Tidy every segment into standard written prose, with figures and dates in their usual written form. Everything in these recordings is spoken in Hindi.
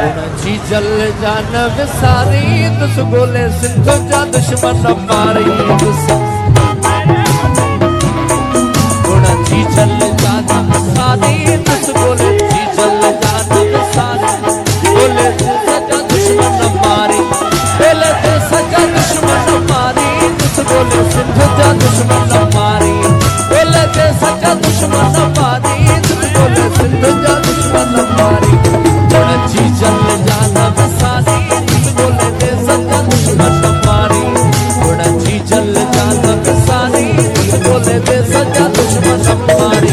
जी जल जान विसारी तुस गोले सिंध जा दुश्मन मारी जी जल जान विसारी तुस गोले जी जल जान विसारी गोले सजा दुश्मन मारी पहले ते सजा दुश्मन मारी तुस गोले सिंध जा दुश्मन मारी पहले ते सजा दुश्मन मारी तुस गोले सिंध जा दुश्मन मारी जी जल जाना बसारी तुस बोले ते सजा दुश्मन मारी जी जल जाना बसारी तुस बोले ते सजा दुश्मन मारी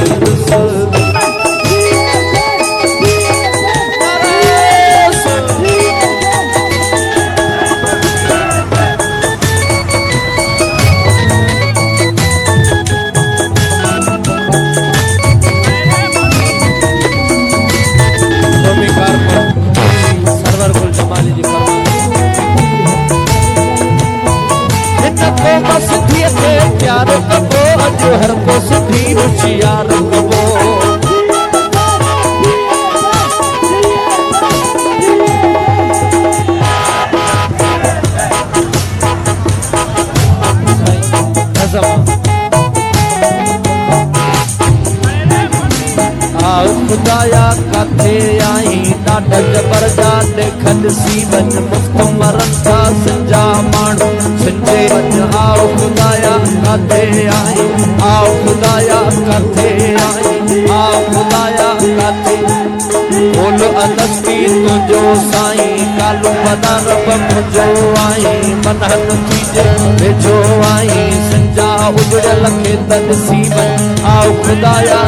प्यार कबो अजो हर को सुधी होशियार कबो खुदाया काथे आई ॾाढा जबरदस्त खदसी बन मुफ्त मरन था संजा माण्हू सिंजे वञ आओ खुदाया काथे आई आओ खुदाया काथे आई आओ खुदाया काथे बोल अदस्ती तुझो साईं कालू बना रब मुझो आई मनहन तुझे वेझो आई संजा उजड़ल खे तॾसी वञ आओ खुदाया